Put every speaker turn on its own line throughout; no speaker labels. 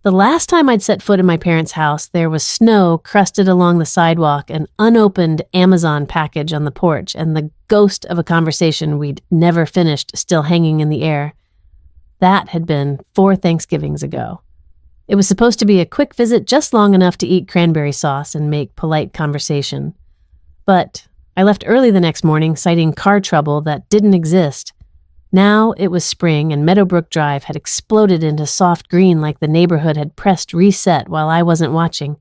The last time I'd set foot in my parents' house, there was snow crusted along the sidewalk, an unopened Amazon package on the porch, and the ghost of a conversation we'd never finished still hanging in the air. That had been 4 Thanksgivings ago. It was supposed to be a quick visit, just long enough to eat cranberry sauce and make polite conversation. But I left early the next morning, citing car trouble that didn't exist. Now it was spring, and Meadowbrook Drive had exploded into soft green like the neighborhood had pressed reset while I wasn't watching.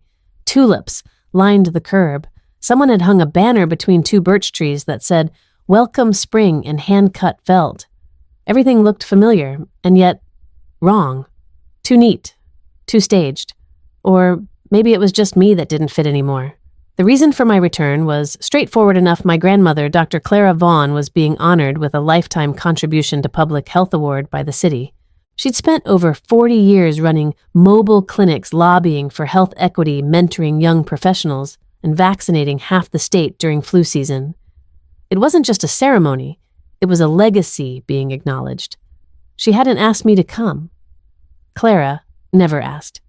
Tulips lined the curb. Someone had hung a banner between 2 birch trees that said, "Welcome Spring," in hand-cut felt. Everything looked familiar, and yet wrong. Too neat. Too staged. Or maybe it was just me that didn't fit anymore. The reason for my return was straightforward enough. My grandmother, Dr. Clara Vaughn, was being honored with a Lifetime Contribution to Public Health Award by the city. She'd spent over 40 years running mobile clinics lobbying for health equity, mentoring young professionals, and vaccinating half the state during flu season. It wasn't just a ceremony, it was a legacy being acknowledged. She hadn't asked me to come. Clara never asked.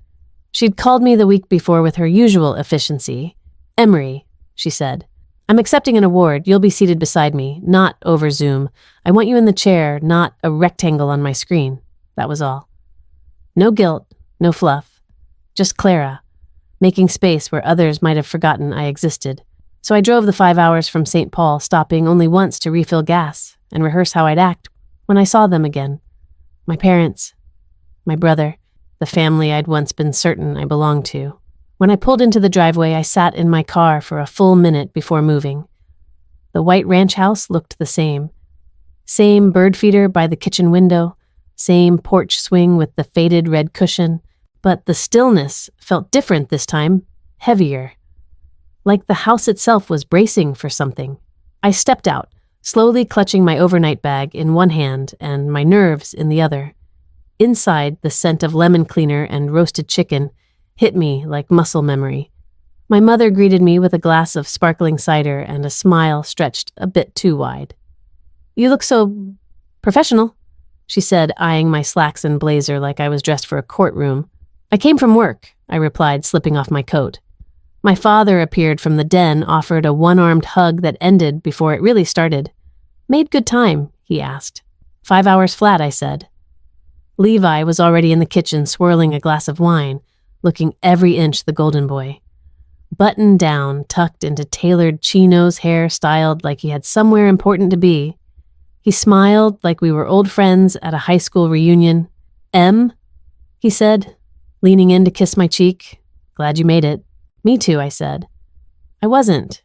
She'd called me the week before with her usual efficiency. "Emery," she said, "I'm accepting an award. You'll be seated beside me, not over Zoom. I want you in the chair, not a rectangle on my screen." That was all. No guilt, no fluff. Just Clara, making space where others might have forgotten I existed. So I drove the 5 hours from St. Paul, stopping only once to refill gas and rehearse how I'd act when I saw them again. My parents, my brother, the family I'd once been certain I belonged to. When I pulled into the driveway, I sat in my car for a full minute before moving. The white ranch house looked the same. Same bird feeder by the kitchen window, same porch swing with the faded red cushion, but the stillness felt different this time, heavier. Like the house itself was bracing for something. I stepped out, slowly clutching my overnight bag in one hand and my nerves in the other. Inside, the scent of lemon cleaner and roasted chicken hit me like muscle memory. My mother greeted me with a glass of sparkling cider and a smile stretched a bit too wide. "You look so professional," she said, eyeing my slacks and blazer like I was dressed for a courtroom. "I came from work," I replied, slipping off my coat. My father appeared from the den, offered a one-armed hug that ended before it really started. "Made good time?" he asked. 5 hours flat, I said. Levi was already in the kitchen swirling a glass of wine, looking every inch the golden boy. Buttoned down, tucked into tailored chinos, hair styled like he had somewhere important to be. He smiled like we were old friends at a high school reunion. "Em?" he said, leaning in to kiss my cheek. "Glad you made it." "Me too," I said. I wasn't.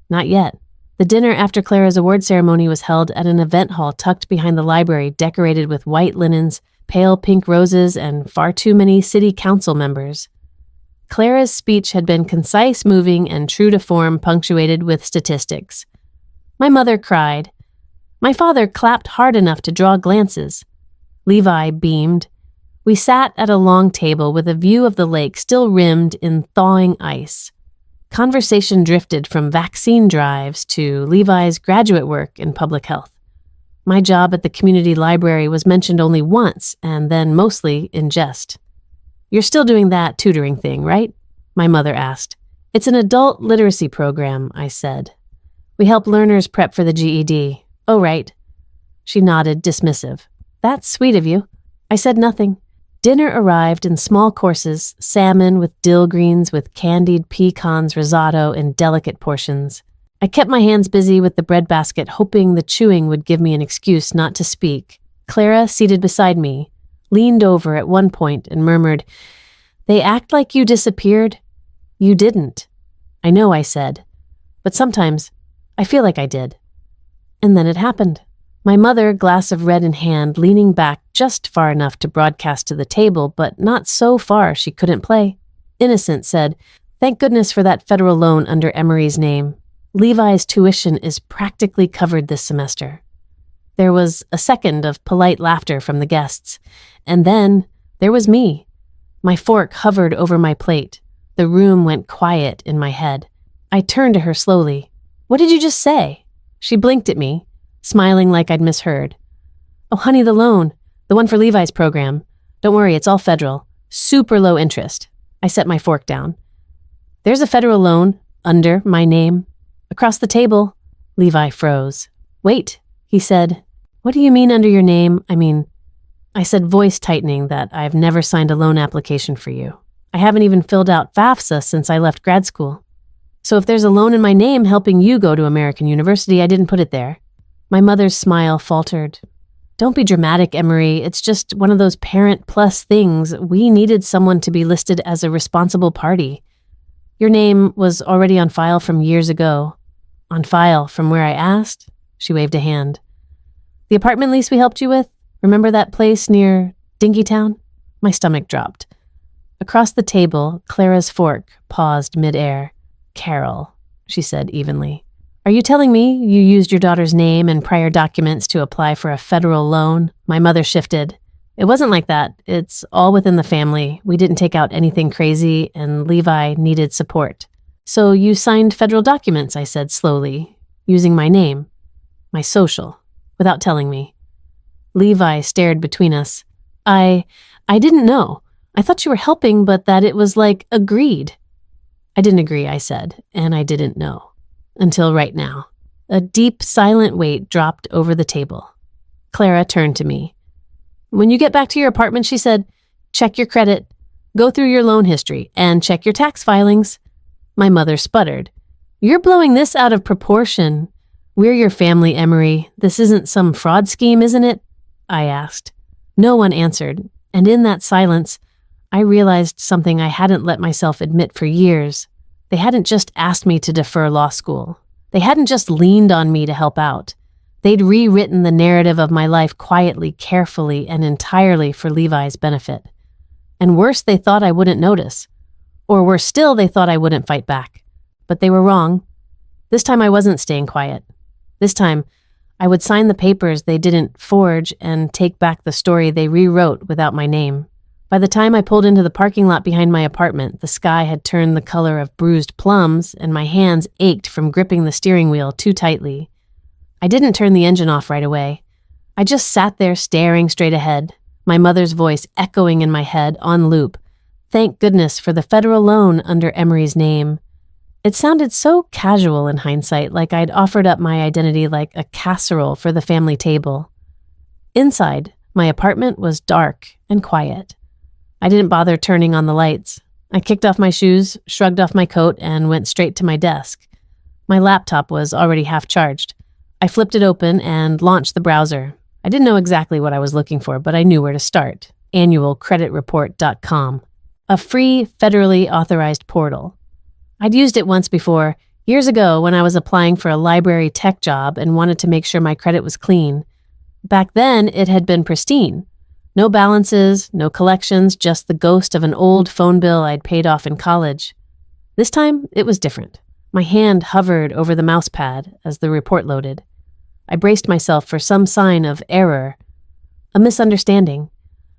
Not yet. The dinner after Clara's award ceremony was held at an event hall tucked behind the library, decorated with white linens, pale pink roses, and far too many city council members. Clara's speech had been concise, moving, and true to form, punctuated with statistics. My mother cried. My father clapped hard enough to draw glances. Levi beamed. We sat at a long table with a view of the lake still rimmed in thawing ice. Conversation drifted from vaccine drives to Levi's graduate work in public health. My job at the community library was mentioned only once, and then mostly in jest. "You're still doing that tutoring thing, right?" my mother asked. "It's an adult literacy program," I said. "We help learners prep for the GED." "Oh, right." She nodded, dismissive. "That's sweet of you." I said nothing. Dinner arrived in small courses, salmon with dill greens with candied pecans risotto in delicate portions. I kept my hands busy with the breadbasket, hoping the chewing would give me an excuse not to speak. Clara, seated beside me, leaned over at one point and murmured, "They act like you disappeared." "You didn't." "I know," I said, "but sometimes I feel like I did." And then it happened. My mother, glass of red in hand, leaning back just far enough to broadcast to the table, but not so far she couldn't play. Innocent said, "Thank goodness for that federal loan under Emery's name. Levi's tuition is practically covered this semester." There was a second of polite laughter from the guests, and then there was me. My fork hovered over my plate. The room went quiet in my head. I turned to her slowly. "What did you just say?" She blinked at me, smiling like I'd misheard. "Oh, honey, the loan. The one for Levi's program. Don't worry, it's all federal. Super low interest. I set my fork down. There's a federal loan under my name. Across the table. Levi froze. Wait, he said. What do you mean under your name? I said, voice tightening, that I've never signed a loan application for you. I haven't even filled out FAFSA since I left grad school. So if there's a loan in my name helping you go to American University, I didn't put it there. My mother's smile faltered. Don't be dramatic, Emery. It's just one of those parent plus things. We needed someone to be listed as a responsible party. Your name was already on file from years ago. On file from where I asked? She waved a hand. The apartment lease we helped you with? Remember that place near Dinkytown? My stomach dropped. Across the table, Clara's fork paused midair. Carol, she said evenly. Are you telling me you used your daughter's name and prior documents to apply for a federal loan? My mother shifted. It wasn't like that. It's all within the family. We didn't take out anything crazy, and Levi needed support. So you signed federal documents, I said slowly, using my name, my social, without telling me. Levi stared between us. I didn't know. I thought you were helping, but that it was like agreed. I didn't agree, I said, and I didn't know. Until right now. A deep, silent weight dropped over the table. Clara turned to me. When you get back to your apartment, she said, check your credit, go through your loan history, and check your tax filings. My mother sputtered. You're blowing this out of proportion. We're your family, Emery. This isn't some fraud scheme, isn't it? I asked. No one answered, and in that silence, I realized something I hadn't let myself admit for years. They hadn't just asked me to defer law school. They hadn't just leaned on me to help out. They'd rewritten the narrative of my life quietly, carefully, and entirely for Levi's benefit. And worse, they thought I wouldn't notice. Or worse still, they thought I wouldn't fight back. But they were wrong. This time I wasn't staying quiet. This time, I would sign the papers they didn't forge and take back the story they rewrote without my name. By the time I pulled into the parking lot behind my apartment, the sky had turned the color of bruised plums, and my hands ached from gripping the steering wheel too tightly. I didn't turn the engine off right away. I just sat there staring straight ahead, my mother's voice echoing in my head on loop. Thank goodness for the federal loan under Emery's name. It sounded so casual in hindsight, like I'd offered up my identity like a casserole for the family table. Inside, my apartment was dark and quiet. I didn't bother turning on the lights. I kicked off my shoes, shrugged off my coat, and went straight to my desk. My laptop was already half charged. I flipped it open and launched the browser. I didn't know exactly what I was looking for, but I knew where to start. Annualcreditreport.com. A free, federally authorized portal. I'd used it once before, years ago when I was applying for a library tech job and wanted to make sure my credit was clean. Back then, it had been pristine. No balances, no collections, just the ghost of an old phone bill I'd paid off in college. This time, it was different. My hand hovered over the mouse pad as the report loaded. I braced myself for some sign of error, a misunderstanding,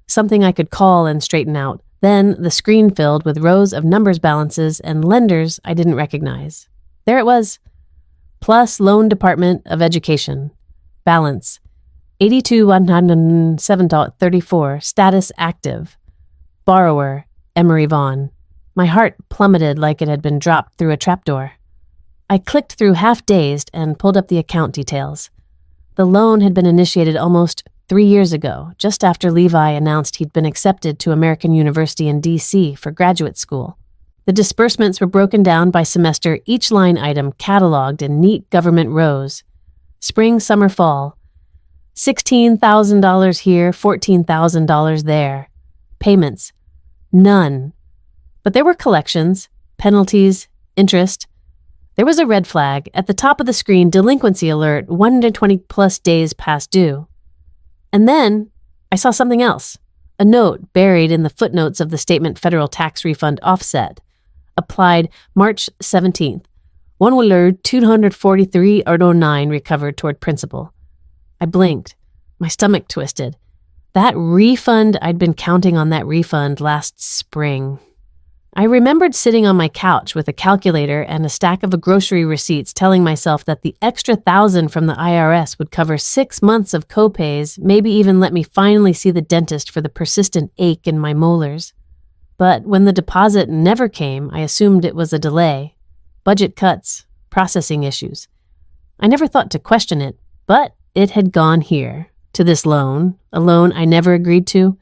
something I could call and straighten out. Then the screen filled with rows of numbers balances and lenders I didn't recognize. There it was. Plus Loan Department of Education. Balance. $82,107.34. Status active. Borrower. Emery Vaughn. My heart plummeted like it had been dropped through a trapdoor. I clicked through half-dazed and pulled up the account details. The loan had been initiated almost 3 years ago, just after Levi announced he'd been accepted to American University in D.C. for graduate school. The disbursements were broken down by semester, each line item cataloged in neat government rows. Spring, summer, fall. $16,000 here, $14,000 there. Payments. None. But there were collections, penalties, interest. There was a red flag. At the top of the screen, delinquency alert, 120 plus days past due. And then I saw something else. A note buried in the footnotes of the statement federal tax refund offset. Applied March 17th. $1,243.09 recovered toward principal. I blinked. My stomach twisted. That refund, I'd been counting on that refund last spring. I remembered sitting on my couch with a calculator and a stack of grocery receipts telling myself that the extra $1,000 from the IRS would cover 6 months of copays, maybe even let me finally see the dentist for the persistent ache in my molars. But when the deposit never came, I assumed it was a delay. Budget cuts, processing issues. I never thought to question it, but it had gone here, to this loan, a loan I never agreed to.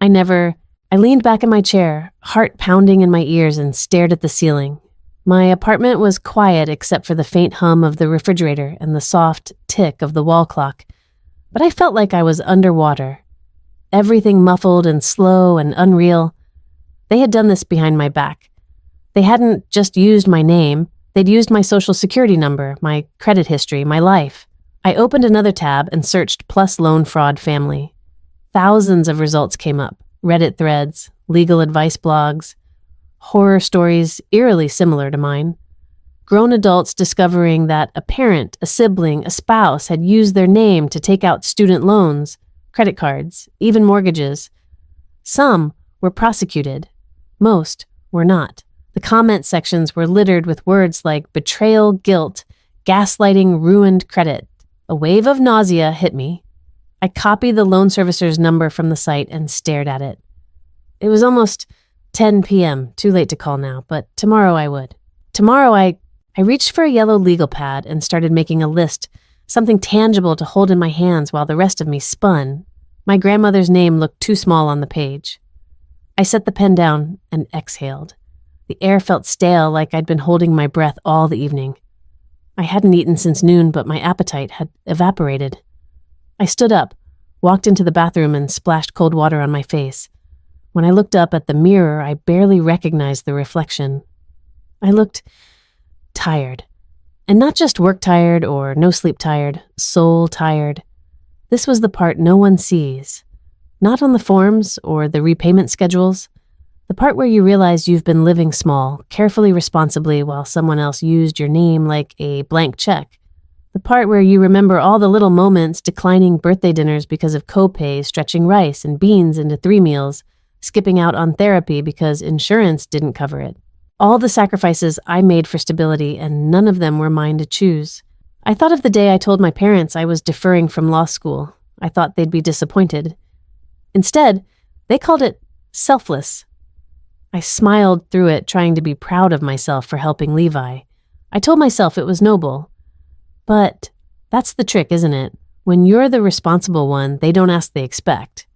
I leaned back in my chair, heart pounding in my ears, and stared at the ceiling. My apartment was quiet except for the faint hum of the refrigerator and the soft tick of the wall clock, but I felt like I was underwater. Everything muffled and slow and unreal. They had done this behind my back. They hadn't just used my name, they'd used my social security number, my credit history, my life. I opened another tab and searched Plus Loan Fraud Family. Thousands of results came up. Reddit threads, legal advice blogs, horror stories eerily similar to mine. Grown adults discovering that a parent, a sibling, a spouse had used their name to take out student loans, credit cards, even mortgages. Some were prosecuted. Most were not. The comment sections were littered with words like betrayal, guilt, gaslighting, ruined credit. A wave of nausea hit me. I copied the loan servicer's number from the site and stared at it. It was almost 10 p.m., too late to call now, but tomorrow I would. Tomorrow I reached for a yellow legal pad and started making a list, something tangible to hold in my hands while the rest of me spun. My grandmother's name looked too small on the page. I set the pen down and exhaled. The air felt stale, like I'd been holding my breath all the evening. I hadn't eaten since noon, but my appetite had evaporated. I stood up, walked into the bathroom, and splashed cold water on my face. When I looked up at the mirror, I barely recognized the reflection. I looked tired. And not just work tired or no sleep tired, soul tired. This was the part no one sees. Not on the forms or the repayment schedules. The part where you realize you've been living small, carefully responsibly while someone else used your name like a blank check. The part where you remember all the little moments, declining birthday dinners because of co-pays, stretching rice and beans into 3 meals, skipping out on therapy because insurance didn't cover it. All the sacrifices I made for stability, and none of them were mine to choose. I thought of the day I told my parents I was deferring from law school. I thought they'd be disappointed. Instead, they called it selfless. I smiled through it, trying to be proud of myself for helping Levi. I told myself it was noble. But that's the trick, isn't it? When you're the responsible one, they don't ask, they expect.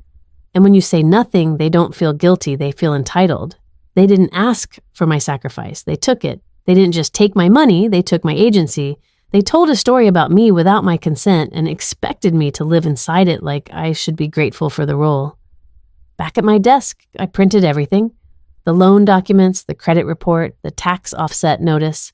And when you say nothing, they don't feel guilty, they feel entitled. They didn't ask for my sacrifice, they took it. They didn't just take my money, they took my agency. They told a story about me without my consent and expected me to live inside it like I should be grateful for the role. Back at my desk, I printed everything. The loan documents, the credit report, the tax offset notice.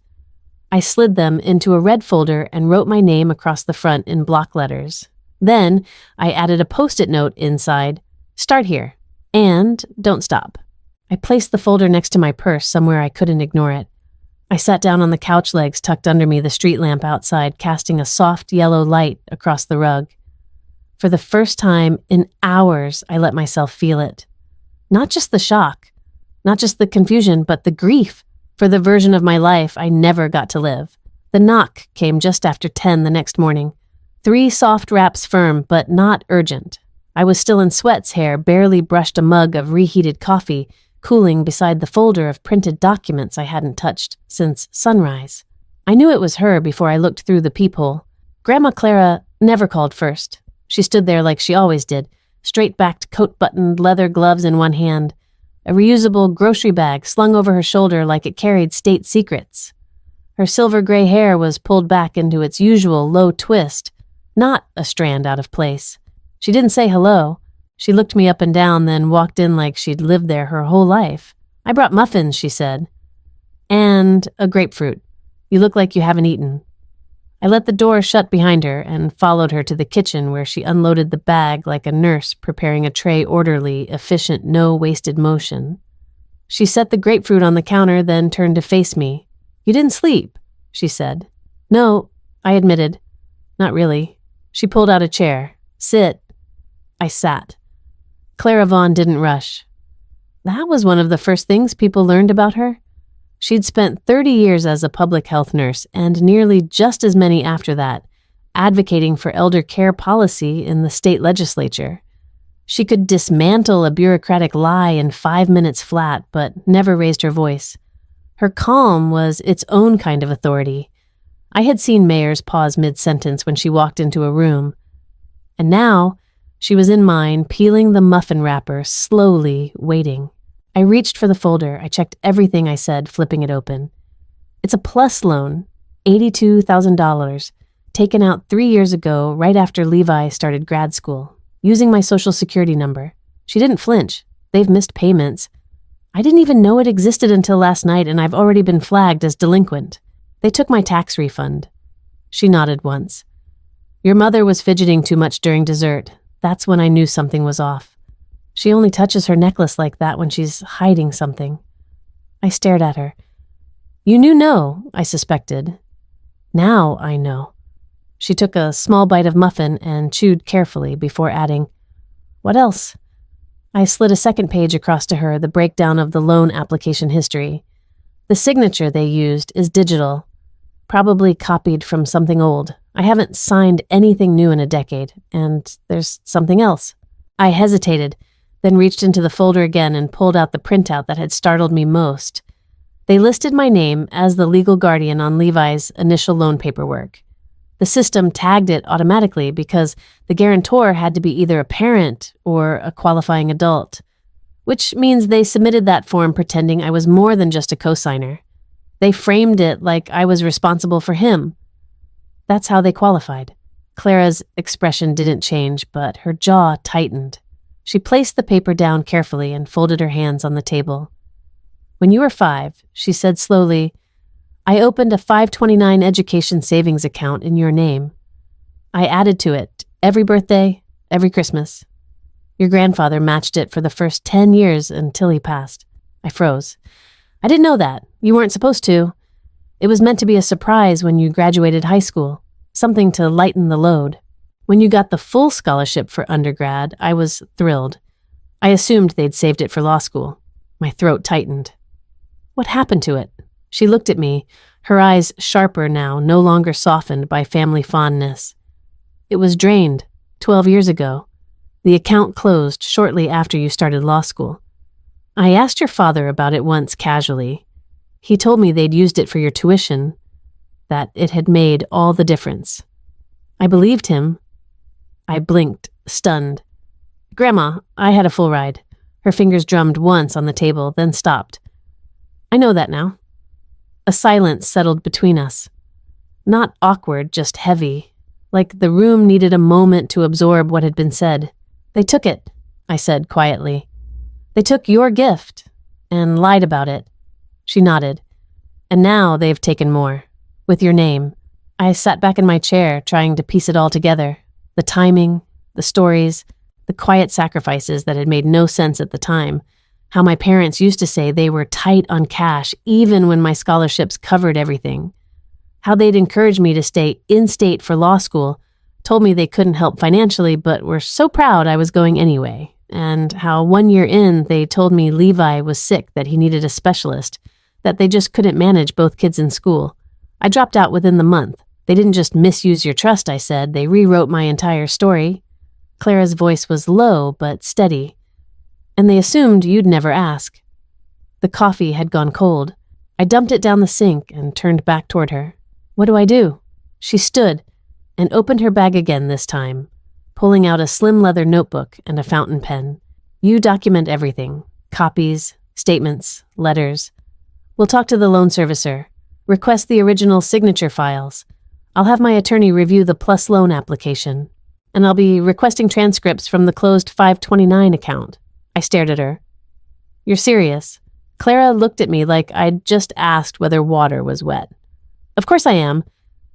I slid them into a red folder and wrote my name across the front in block letters. Then I added a Post-it note inside. Start here. And don't stop. I placed the folder next to my purse, somewhere I couldn't ignore it. I sat down on the couch legs tucked under me, the street lamp outside casting a soft yellow light across the rug. For the first time in hours, I let myself feel it. Not just the shock, not just the confusion, but the grief for the version of my life I never got to live. The knock came just after 10 the next morning. 3 soft raps firm, but not urgent. I was still in sweats, hair barely brushed a mug of reheated coffee, cooling beside the folder of printed documents I hadn't touched since sunrise. I knew it was her before I looked through the peephole. Grandma Clara never called first. She stood there like she always did, straight-backed, coat-buttoned, leather gloves in one hand, a reusable grocery bag slung over her shoulder like it carried state secrets. Her silver-gray hair was pulled back into its usual low twist, not a strand out of place. She didn't say hello. She looked me up and down, then walked in like she'd lived there her whole life. I brought muffins, she said. And a grapefruit. You look like you haven't eaten. I let the door shut behind her and followed her to the kitchen where she unloaded the bag like a nurse preparing a tray orderly, efficient, no wasted motion. She set the grapefruit on the counter, then turned to face me. You didn't sleep, she said. No, I admitted. Not really. She pulled out a chair. Sit. I sat. Clara Vaughn didn't rush. That was one of the first things people learned about her. She'd spent 30 years as a public health nurse and nearly just as many after that, advocating for elder care policy in the state legislature. She could dismantle a bureaucratic lie in 5 minutes flat, but never raised her voice. Her calm was its own kind of authority. I had seen mayors pause mid-sentence when she walked into a room. And now, she was in mine, peeling the muffin wrapper, slowly, waiting. I reached for the folder. I checked everything I said, flipping it open. It's a PLUS loan, $82,000, taken out 3 years ago, right after Levi started grad school, using my social security number. She didn't flinch. They've missed payments. I didn't even know it existed until last night, and I've already been flagged as delinquent. They took my tax refund. She nodded once. Your mother was fidgeting too much during dessert. That's when I knew something was off. She only touches her necklace like that when she's hiding something. I stared at her. You knew no, I suspected. Now I know. She took a small bite of muffin and chewed carefully before adding, What else? I slid a second page across to her, the breakdown of the loan application history. The signature they used is digital, probably copied from something old. I haven't signed anything new in a decade, and there's something else. I hesitated, then reached into the folder again and pulled out the printout that had startled me most. They listed my name as the legal guardian on Levi's initial loan paperwork. The system tagged it automatically because the guarantor had to be either a parent or a qualifying adult, which means they submitted that form pretending I was more than just a cosigner. They framed it like I was responsible for him. That's how they qualified. Clara's expression didn't change, but her jaw tightened. She placed the paper down carefully and folded her hands on the table. When you were 5, she said slowly, I opened a 529 education savings account in your name. I added to it every birthday, every Christmas. Your grandfather matched it for the first 10 years until he passed. I froze. I didn't know that. You weren't supposed to. It was meant to be a surprise when you graduated high school, something to lighten the load. When you got the full scholarship for undergrad, I was thrilled. I assumed they'd saved it for law school. My throat tightened. What happened to it? She looked at me, her eyes sharper now, no longer softened by family fondness. It was drained 12 years ago. The account closed shortly after you started law school. I asked your father about it once casually. He told me they'd used it for your tuition, that it had made all the difference. I believed him. I blinked, stunned. Grandma, I had a full ride. Her fingers drummed once on the table, then stopped. I know that now. A silence settled between us. Not awkward, just heavy, like the room needed a moment to absorb what had been said. They took it, I said quietly. They took your gift and lied about it. She nodded. And now they've taken more. With your name. I sat back in my chair, trying to piece it all together. The timing, the stories, the quiet sacrifices that had made no sense at the time. How my parents used to say they were tight on cash even when my scholarships covered everything. How they'd encourage me to stay in-state for law school, told me they couldn't help financially but were so proud I was going anyway. And how 1 year in, they told me Levi was sick, that he needed a specialist, that they just couldn't manage both kids in school. I dropped out within the month. They didn't just misuse your trust, I said. They rewrote my entire story. Clara's voice was low but steady. And they assumed you'd never ask. The coffee had gone cold. I dumped it down the sink and turned back toward her. What do I do? She stood and opened her bag again this time, pulling out a slim leather notebook and a fountain pen. You document everything. Copies, statements, letters. We'll talk to the loan servicer. Request the original signature files. I'll have my attorney review the PLUS loan application. And I'll be requesting transcripts from the closed 529 account. I stared at her. You're serious? Clara looked at me like I'd just asked whether water was wet. Of course I am.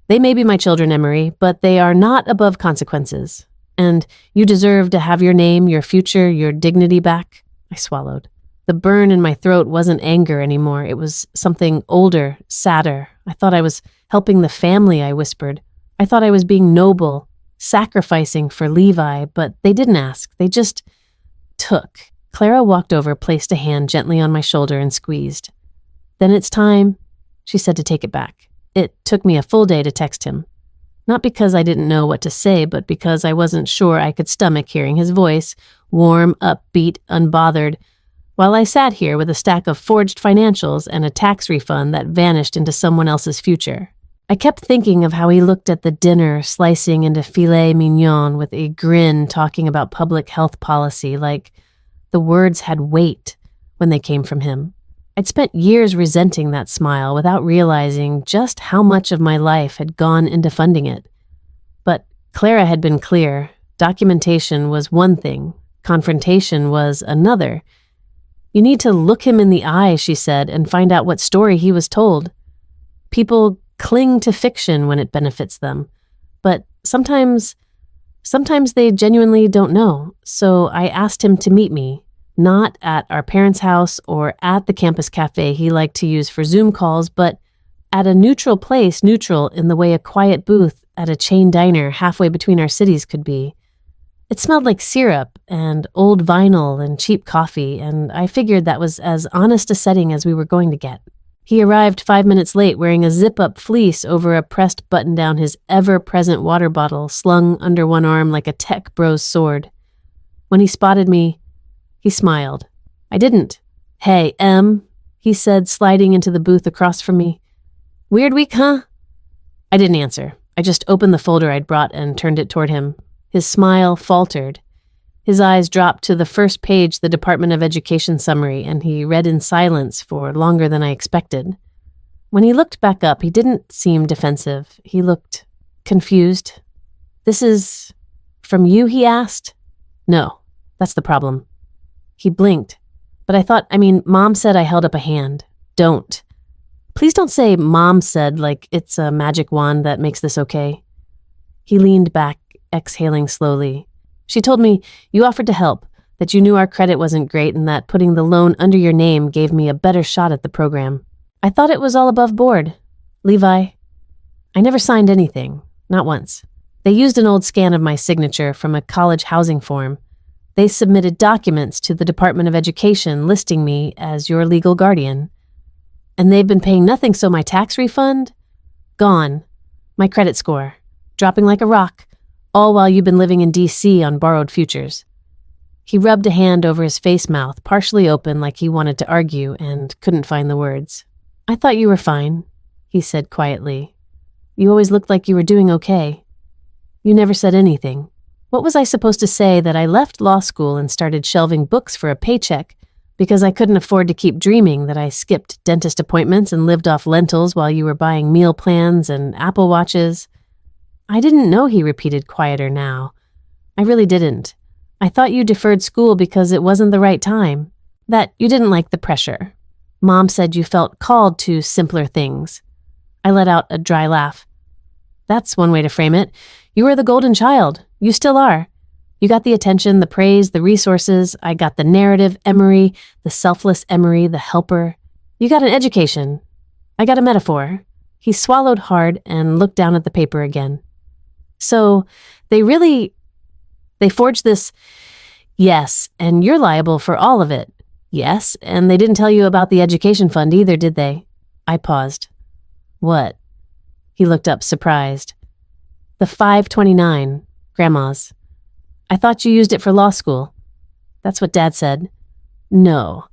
They may be my children, Emery, but they are not above consequences. And you deserve to have your name, your future, your dignity back. I swallowed. The burn in my throat wasn't anger anymore. It was something older, sadder. I thought I was helping the family, I whispered. I thought I was being noble, sacrificing for Levi, but they didn't ask. They just took. Clara walked over, placed a hand gently on my shoulder and squeezed. Then it's time, she said, to take it back. It took me a full day to text him. Not because I didn't know what to say, but because I wasn't sure I could stomach hearing his voice warm, upbeat, unbothered, while I sat here with a stack of forged financials and a tax refund that vanished into someone else's future. I kept thinking of how he looked at the dinner, slicing into filet mignon with a grin, talking about public health policy like the words had weight when they came from him. I'd spent years resenting that smile without realizing just how much of my life had gone into funding it. But Clara had been clear. Documentation was one thing. Confrontation was another. You need to look him in the eye, she said, and find out what story he was told. People cling to fiction when it benefits them, but sometimes they genuinely don't know. So I asked him to meet me, not at our parents' house or at the campus cafe he liked to use for Zoom calls, but at a neutral place, neutral in the way a quiet booth at a chain diner halfway between our cities could be. It smelled like syrup and old vinyl and cheap coffee, and I figured that was as honest a setting as we were going to get. He arrived 5 minutes late wearing a zip-up fleece over a pressed button down his ever-present water bottle slung under one arm like a tech bro's sword. When he spotted me, he smiled. I didn't. "Hey, Em," he said, sliding into the booth across from me. "Weird week, huh?" I didn't answer. I just opened the folder I'd brought and turned it toward him. His smile faltered. His eyes dropped to the first page, the Department of Education summary, and he read in silence for longer than I expected. When he looked back up, he didn't seem defensive. He looked confused. "This is from you?" he asked. "No, that's the problem." He blinked. "But Mom said I held up a hand." "Don't. Please don't say Mom said like it's a magic wand that makes this okay." He leaned back, exhaling slowly. "She told me you offered to help, that you knew our credit wasn't great and that putting the loan under your name gave me a better shot at the program. I thought it was all above board. Levi, I never signed anything, not once. They used an old scan of my signature from a college housing form. They submitted documents to the Department of Education listing me as your legal guardian. And they've been paying nothing, so my tax refund? Gone. My credit score. Dropping like a rock. All while you've been living in D.C. on borrowed futures." He rubbed a hand over his face mouth, partially open like he wanted to argue and couldn't find the words. "I thought you were fine," he said quietly. "You always looked like you were doing okay. You never said anything. What was I supposed to say that I left law school and started shelving books for a paycheck because I couldn't afford to keep dreaming that I skipped dentist appointments and lived off lentils while you were buying meal plans and Apple Watches?" "I didn't know," he repeated, quieter now. "I really didn't. I thought you deferred school because it wasn't the right time, that you didn't like the pressure. Mom said you felt called to simpler things." I let out a dry laugh. "That's one way to frame it. You were the golden child. You still are. You got the attention, the praise, the resources. I got the narrative Emery, the selfless Emery, the helper. You got an education. I got a metaphor." He swallowed hard and looked down at the paper again. "So, they forged this?" "Yes, and you're liable for all of it." "Yes, and they didn't tell you about the education fund either, did they?" I paused. "What?" He looked up, surprised. "The 529, Grandma's. I thought you used it for law school." "That's what Dad said." "No."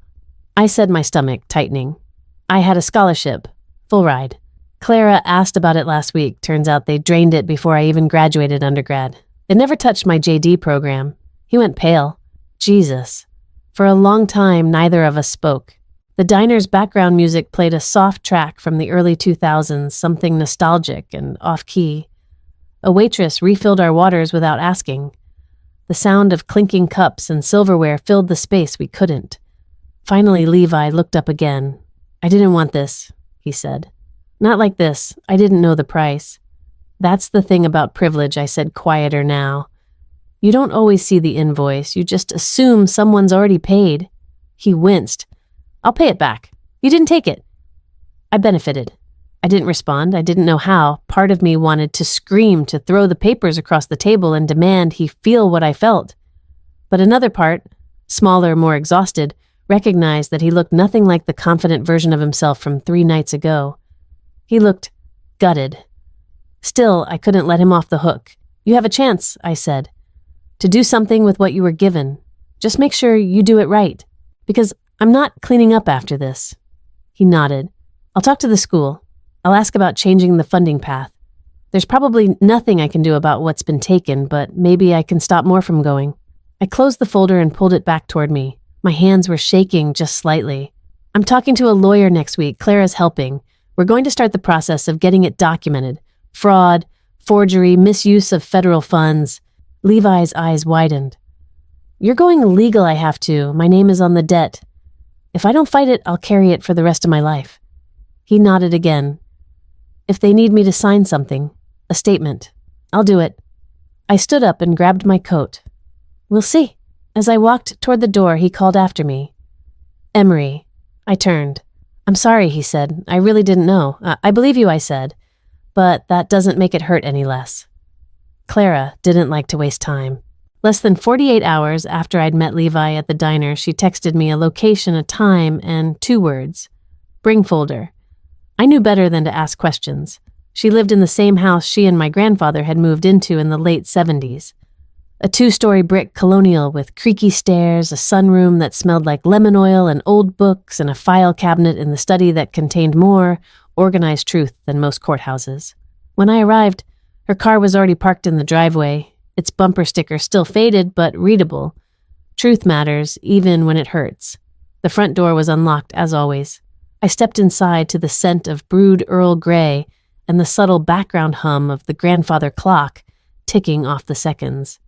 I said, my stomach tightening. "I had a scholarship. Full ride. Clara asked about it last week. Turns out they drained it before I even graduated undergrad. It never touched my JD program." He went pale. Jesus. For a long time, neither of us spoke. The diner's background music played a soft track from the early 2000s, something nostalgic and off-key. A waitress refilled our waters without asking. The sound of clinking cups and silverware filled the space we couldn't. Finally, Levi looked up again. "I didn't want this," he said. "Not like this. I didn't know the price." "That's the thing about privilege," I said, quieter now. "You don't always see the invoice. You just assume someone's already paid." He winced. "I'll pay it back. You didn't take it." I benefited. I didn't respond. I didn't know how. Part of me wanted to scream, to throw the papers across the table and demand he feel what I felt. But another part, smaller, more exhausted, recognized that he looked nothing like the confident version of himself from 3 nights ago. He looked gutted. Still, I couldn't let him off the hook. "You have a chance," I said, "to do something with what you were given. Just make sure you do it right, because I'm not cleaning up after this." He nodded. "I'll talk to the school. I'll ask about changing the funding path. There's probably nothing I can do about what's been taken, but maybe I can stop more from going." I closed the folder and pulled it back toward me. My hands were shaking just slightly. "I'm talking to a lawyer next week. Clara's helping. We're going to start the process of getting it documented. Fraud, forgery, misuse of federal funds." Levi's eyes widened. "You're going legal, I have to. My name is on the debt. If I don't fight it, I'll carry it for the rest of my life." He nodded again. "If they need me to sign something, a statement, I'll do it." I stood up and grabbed my coat. "We'll see." As I walked toward the door, he called after me. "Emery." I turned. "I'm sorry," he said. "I really didn't know. I believe you," I said. "But that doesn't make it hurt any less." Clara didn't like to waste time. Less than 48 hours after I'd met Levi at the diner, she texted me a location, a time, and 2 words. "Bring folder." I knew better than to ask questions. She lived in the same house she and my grandfather had moved into in the late 70s. A 2-story brick colonial with creaky stairs, a sunroom that smelled like lemon oil and old books, and a file cabinet in the study that contained more organized truth than most courthouses. When I arrived, her car was already parked in the driveway, its bumper sticker still faded but readable. Truth matters, even when it hurts. The front door was unlocked, as always. I stepped inside to the scent of brewed Earl Grey and the subtle background hum of the grandfather clock ticking off the seconds.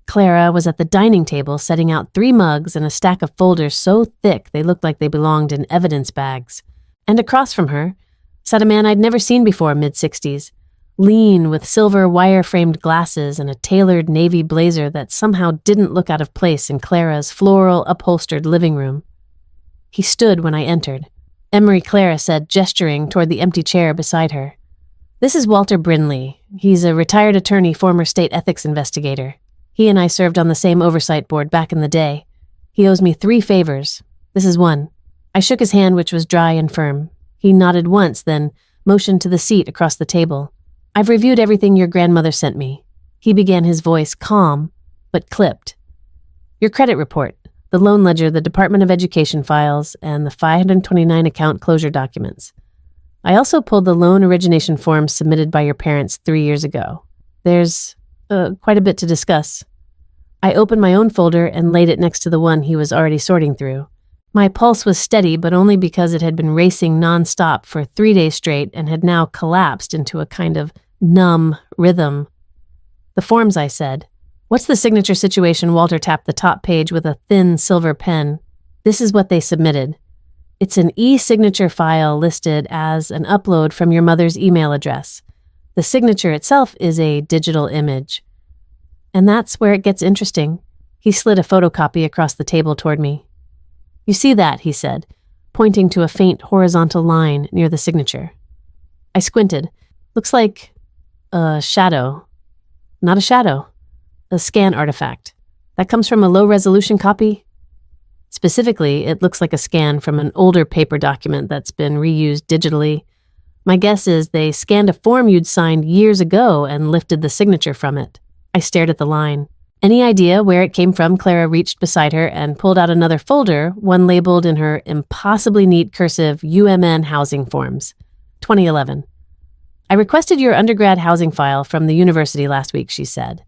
Clara was at the dining table setting out 3 mugs and a stack of folders so thick they looked like they belonged in evidence bags. And across from her sat a man I'd never seen before, mid-60s, lean with silver wire-framed glasses and a tailored navy blazer that somehow didn't look out of place in Clara's floral upholstered living room. He stood when I entered. Emery, Clara said, gesturing toward the empty chair beside her. "This is Walter Brinley. He's a retired attorney, former state ethics investigator. He and I served on the same oversight board back in the day. He owes me 3 favors. This is one." I shook his hand, which was dry and firm. He nodded once, then motioned to the seat across the table. "I've reviewed everything your grandmother sent me." He began, his voice calm, but clipped. "Your credit report, the loan ledger, the Department of Education files, and the 529 account closure documents. I also pulled the loan origination forms submitted by your parents 3 years ago. There's quite a bit to discuss." I opened my own folder and laid it next to the one he was already sorting through. My pulse was steady, but only because it had been racing nonstop for 3 days straight and had now collapsed into a kind of numb rhythm. "The forms," I said. "What's the signature situation?" Walter tapped the top page with a thin silver pen. "This is what they submitted. It's an e-signature file listed as an upload from your mother's email address. The signature itself is a digital image. And that's where it gets interesting." He slid a photocopy across the table toward me. "You see that?" he said, pointing to a faint horizontal line near the signature. I squinted. "Looks like a shadow." "Not a shadow. A scan artifact. That comes from a low-resolution copy?" "Specifically, it looks like a scan from an older paper document that's been reused digitally. My guess is they scanned a form you'd signed years ago and lifted the signature from it." I stared at the line. "Any idea where it came from?" Clara reached beside her and pulled out another folder, one labeled in her impossibly neat cursive UMN housing forms. 2011. "I requested your undergrad housing file from the university last week," she said.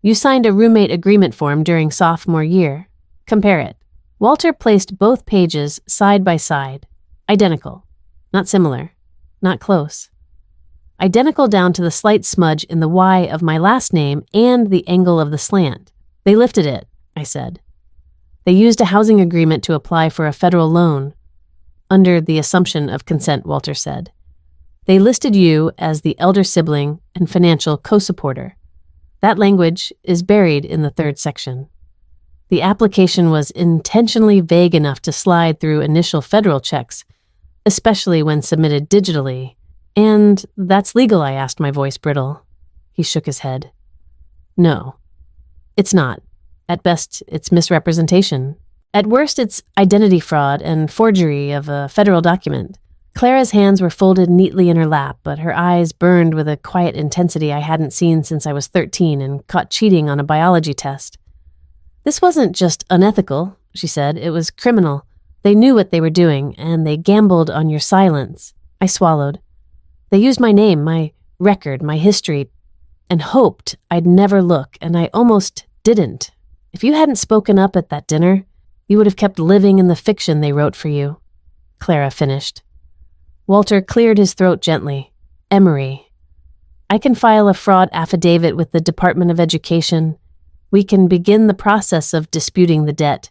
"You signed a roommate agreement form during sophomore year. Compare it." Walter placed both pages side by side. Identical. Not similar. Not close. Identical down to the slight smudge in the Y of my last name and the angle of the slant. "They lifted it," I said. "They used a housing agreement to apply for a federal loan. Under the assumption of consent," Walter said. "They listed you as the elder sibling and financial co-supporter. That language is buried in the 3rd section. The application was intentionally vague enough to slide through initial federal checks, especially when submitted digitally. And that's legal?" I asked, my voice brittle. He shook his head. "No, it's not. At best, it's misrepresentation. At worst, it's identity fraud and forgery of a federal document." Clara's hands were folded neatly in her lap, but her eyes burned with a quiet intensity I hadn't seen since I was 13 and caught cheating on a biology test. This wasn't just unethical, she said. It was criminal. They knew what they were doing, and they gambled on your silence. I swallowed. They used my name, my record, my history, and hoped I'd never look, and I almost didn't. If you hadn't spoken up at that dinner, you would have kept living in the fiction they wrote for you. Clara finished. Walter cleared his throat gently. Emery. I can file a fraud affidavit with the Department of Education. We can begin the process of disputing the debt.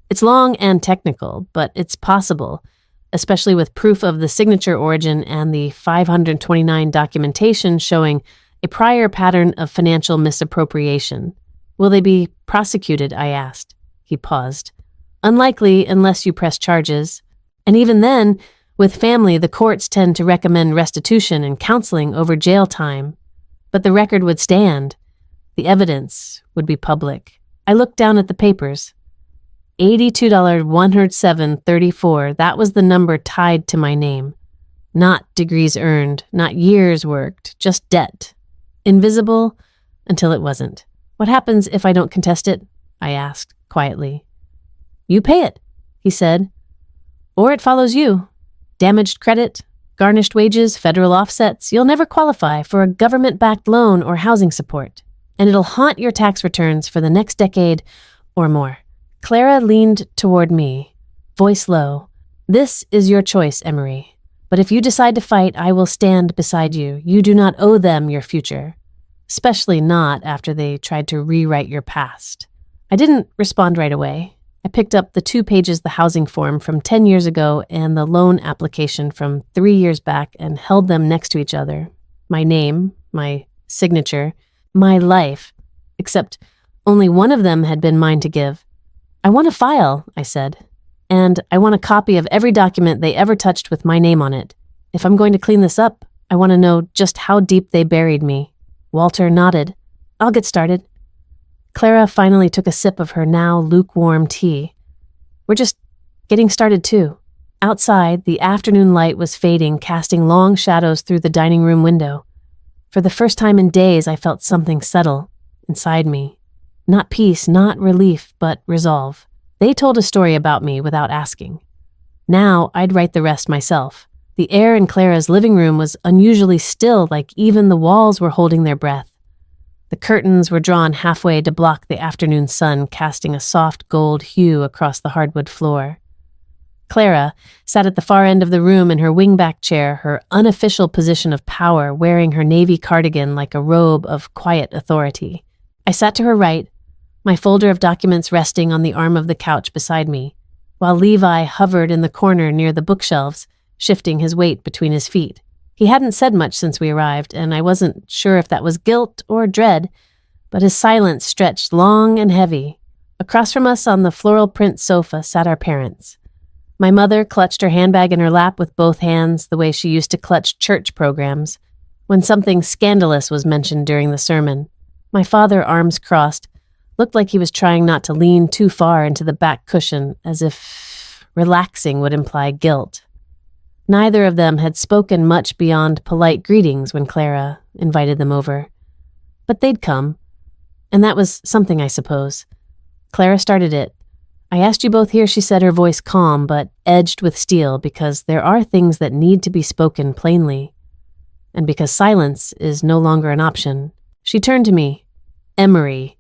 It's long and technical, but it's possible, especially with proof of the signature origin and the 529 documentation showing a prior pattern of financial misappropriation. Will they be prosecuted? I asked. He paused. Unlikely unless you press charges. And even then, with family, the courts tend to recommend restitution and counseling over jail time. But the record would stand. The evidence would be public. I looked down at the papers. $82,107.34, that was the number tied to my name. Not degrees earned, not years worked, just debt. Invisible until it wasn't. What happens if I don't contest it? I asked quietly. You pay it, he said. Or it follows you. Damaged credit, garnished wages, federal offsets. You'll never qualify for a government-backed loan or housing support. And it'll haunt your tax returns for the next decade or more. Clara leaned toward me, voice low. This is your choice, Emery. But if you decide to fight, I will stand beside you. You do not owe them your future. Especially not after they tried to rewrite your past. I didn't respond right away. I picked up the 2 pages the housing form from 10 years ago and the loan application from 3 years back and held them next to each other. My name, my signature, my life. Except only one of them had been mine to give. I want a file, I said. And I want a copy of every document they ever touched with my name on it. If I'm going to clean this up, I want to know just how deep they buried me. Walter nodded. I'll get started. Clara finally took a sip of her now lukewarm tea. We're just getting started too. Outside, the afternoon light was fading, casting long shadows through the dining room window. For the first time in days, I felt something settle inside me. Not peace, not relief, but resolve. They told a story about me without asking. Now I'd write the rest myself. The air in Clara's living room was unusually still, like even the walls were holding their breath. The curtains were drawn halfway to block the afternoon sun, casting a soft gold hue across the hardwood floor. Clara sat at the far end of the room in her wingback chair, her unofficial position of power, wearing her navy cardigan like a robe of quiet authority. I sat to her right, my folder of documents resting on the arm of the couch beside me, while Levi hovered in the corner near the bookshelves, shifting his weight between his feet. He hadn't said much since we arrived, and I wasn't sure if that was guilt or dread, but his silence stretched long and heavy. Across from us on the floral print sofa sat our parents. My mother clutched her handbag in her lap with both hands, the way she used to clutch church programs, when something scandalous was mentioned during the sermon. My father, arms crossed, looked like he was trying not to lean too far into the back cushion, as if relaxing would imply guilt. Neither of them had spoken much beyond polite greetings when Clara invited them over. But they'd come, and that was something, I suppose. Clara started it. I asked you both here, she said, her voice calm but edged with steel, because there are things that need to be spoken plainly, and because silence is no longer an option. She turned to me. Emery.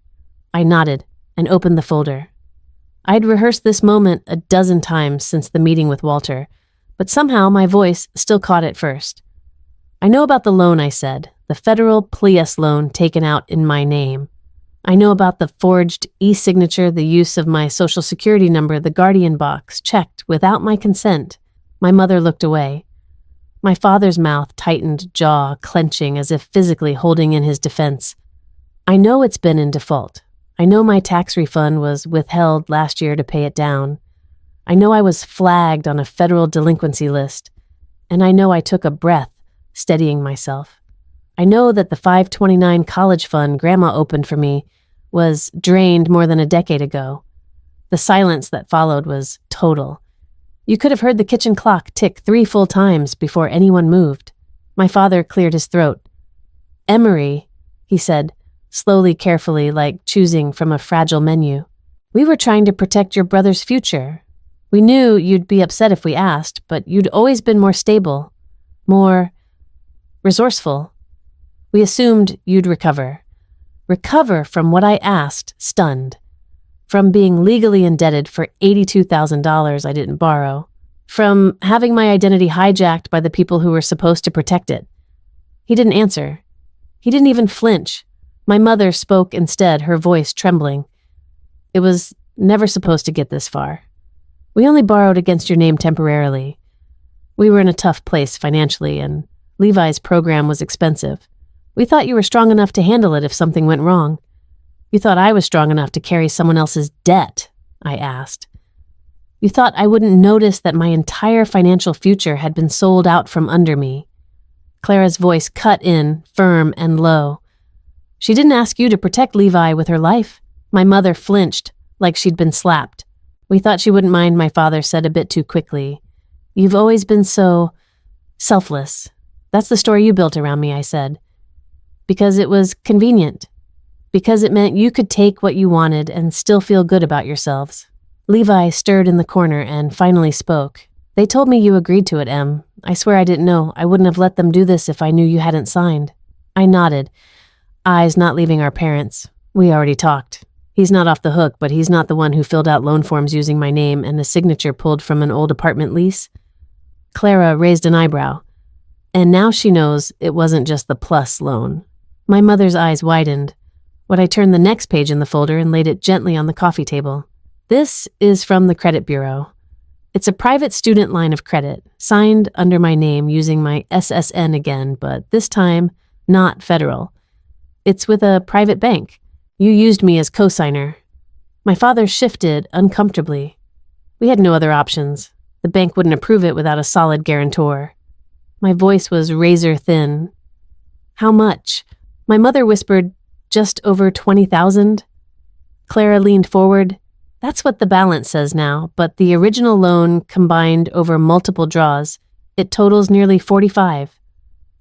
I nodded and opened the folder. I'd rehearsed this moment a dozen times since the meeting with Walter, but somehow my voice still caught it first. I know about the loan, I said, the federal Plius loan taken out in my name. I know about the forged e-signature, the use of my social security number, the guardian box, checked without my consent. My mother looked away. My father's mouth tightened, jaw clenching as if physically holding in his defense. I know it's been in default. I know my tax refund was withheld last year to pay it down. I know I was flagged on a federal delinquency list, and I know I took a breath, steadying myself. I know that the 529 college fund Grandma opened for me was drained more than a decade ago. The silence that followed was total. You could have heard the kitchen clock tick 3 full times before anyone moved. My father cleared his throat. Emery, he said, slowly, carefully, like choosing from a fragile menu. We were trying to protect your brother's future. We knew you'd be upset if we asked, but you'd always been more stable, more resourceful. We assumed you'd recover. Recover from what I asked, stunned. From being legally indebted for $82,000 I didn't borrow. From having my identity hijacked by the people who were supposed to protect it. He didn't answer. He didn't even flinch. My mother spoke instead, her voice trembling. It was never supposed to get this far. We only borrowed against your name temporarily. We were in a tough place financially, and Levi's program was expensive. We thought you were strong enough to handle it if something went wrong. You thought I was strong enough to carry someone else's debt, I asked. You thought I wouldn't notice that my entire financial future had been sold out from under me. Clara's voice cut in, firm and low. She didn't ask you to protect Levi with her life. My mother flinched, like she'd been slapped. We thought she wouldn't mind, my father said a bit too quickly. You've always been so selfless. That's the story you built around me, I said. Because it was convenient. Because it meant you could take what you wanted and still feel good about yourselves. Levi stirred in the corner and finally spoke. They told me you agreed to it, Em. I swear I didn't know. I wouldn't have let them do this if I knew you hadn't signed. I nodded, eyes not leaving our parents. We already talked. He's not off the hook, but he's not the one who filled out loan forms using my name and a signature pulled from an old apartment lease. Clara raised an eyebrow. And now she knows it wasn't just the plus loan. My mother's eyes widened. I turned the next page in the folder and laid it gently on the coffee table. This is from the credit bureau. It's a private student line of credit, signed under my name using my SSN again, but this time not federal. It's with a private bank. You used me as co-signer. My father shifted uncomfortably. We had no other options. The bank wouldn't approve it without a solid guarantor. My voice was razor thin. How much? My mother whispered, just over 20,000. Clara leaned forward. That's what the balance says now, but the original loan combined over multiple draws. It totals nearly 45.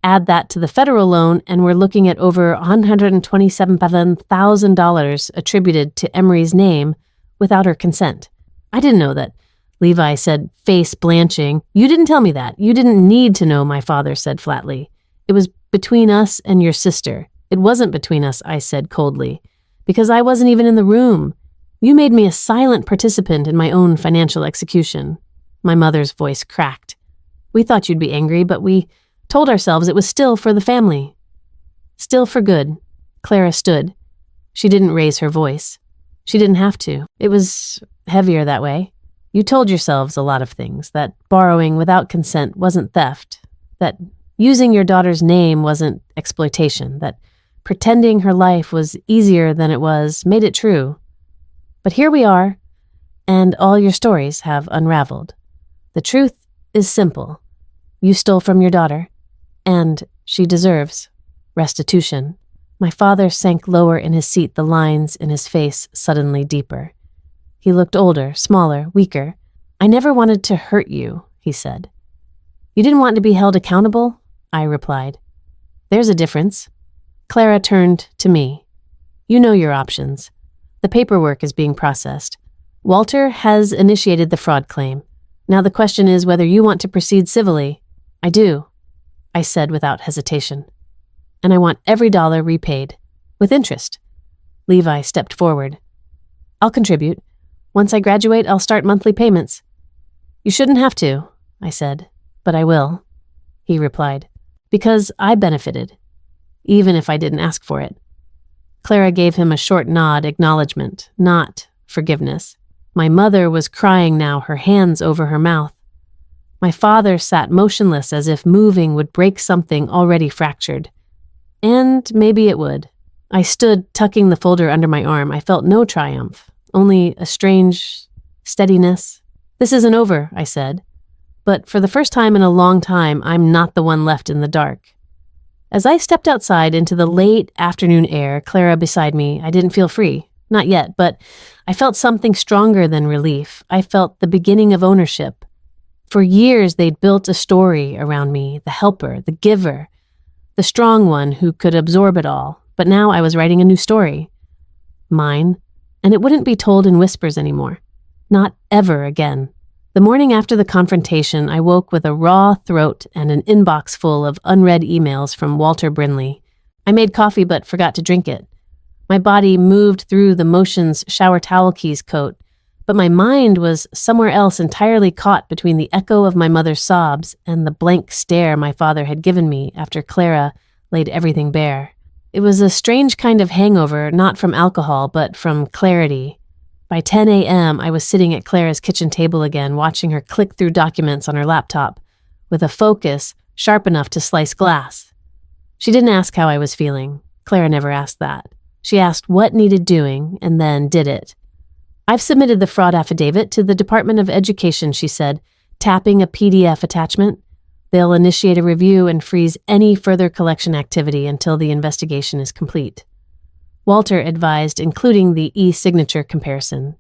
Add that to the federal loan, and we're looking at over $127,000 attributed to Emery's name without her consent. I didn't know that. Levi said, face blanching. You didn't tell me that. You didn't need to know, my father said flatly. It was between us and your sister. It wasn't between us, I said coldly, because I wasn't even in the room. You made me a silent participant in my own financial execution. My mother's voice cracked. We thought you'd be angry, but we told ourselves it was still for the family. Still for good. Clara stood. She didn't raise her voice. She didn't have to. It was heavier that way. You told yourselves a lot of things, that borrowing without consent wasn't theft, that using your daughter's name wasn't exploitation, that pretending her life was easier than it was made it true. But here we are, and all your stories have unraveled. The truth is simple. You stole from your daughter, and she deserves restitution. My father sank lower in his seat, the lines in his face suddenly deeper. He looked older, smaller, weaker. I never wanted to hurt you, he said. You didn't want to be held accountable? I replied. There's a difference. Clara turned to me. You know your options. The paperwork is being processed. Walter has initiated the fraud claim. Now the question is whether you want to proceed civilly. I do, I said without hesitation. And I want every dollar repaid, with interest. Levi stepped forward. I'll contribute. Once I graduate, I'll start monthly payments. You shouldn't have to, I said, but I will, he replied, because I benefited, even if I didn't ask for it. Clara gave him a short nod, acknowledgement, not forgiveness. My mother was crying now, her hands over her mouth. My father sat motionless as if moving would break something already fractured. And maybe it would. I stood, tucking the folder under my arm. I felt no triumph, only a strange steadiness. This isn't over, I said. But for the first time in a long time, I'm not the one left in the dark. As I stepped outside into the late afternoon air, Clara beside me, I didn't feel free. Not yet, but I felt something stronger than relief. I felt the beginning of ownership. For years, they'd built a story around me, the helper, the giver, the strong one who could absorb it all. But now I was writing a new story. Mine, and it wouldn't be told in whispers anymore. Not ever again. The morning after the confrontation, I woke with a raw throat and an inbox full of unread emails from Walter Brinley. I made coffee but forgot to drink it. My body moved through the motions shower towel keys coat, but my mind was somewhere else, entirely caught between the echo of my mother's sobs and the blank stare my father had given me after Clara laid everything bare. It was a strange kind of hangover, not from alcohol, but from clarity. By 10 a.m., I was sitting at Clara's kitchen table again, watching her click through documents on her laptop, with a focus sharp enough to slice glass. She didn't ask how I was feeling. Clara never asked that. She asked what needed doing, and then did it. I've submitted the fraud affidavit to the Department of Education, she said, tapping a PDF attachment. They'll initiate a review and freeze any further collection activity until the investigation is complete. Walter advised including the e-signature comparison.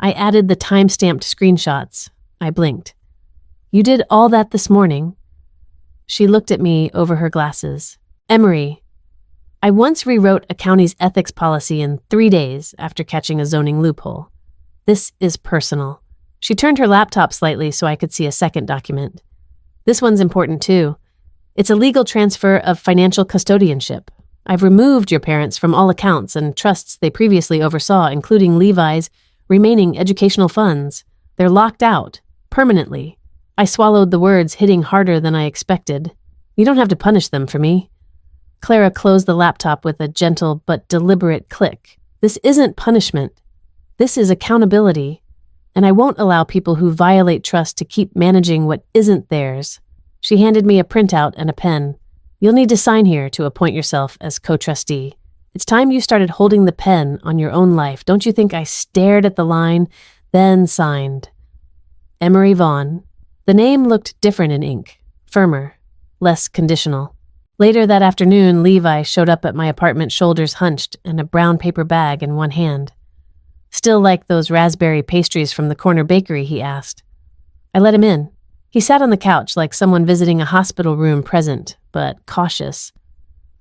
I added the time-stamped screenshots. I blinked. You did all that this morning? She looked at me over her glasses. Emery, I once rewrote a county's ethics policy in 3 days after catching a zoning loophole. This is personal. She turned her laptop slightly so I could see a second document. This one's important too. It's a legal transfer of financial custodianship. I've removed your parents from all accounts and trusts they previously oversaw, including Levi's remaining educational funds. They're locked out, permanently. I swallowed the words, hitting harder than I expected. You don't have to punish them for me. Clara closed the laptop with a gentle but deliberate click. This isn't punishment. This is accountability. And I won't allow people who violate trust to keep managing what isn't theirs. She handed me a printout and a pen. You'll need to sign here to appoint yourself as co-trustee. It's time you started holding the pen on your own life. Don't you think I stared at the line, then signed? Emery Vaughn. The name looked different in ink, firmer, less conditional. Later that afternoon, Levi showed up at my apartment, shoulders hunched and a brown paper bag in one hand. Still like those raspberry pastries from the corner bakery, he asked. I let him in. He sat on the couch like someone visiting a hospital room, present, but cautious.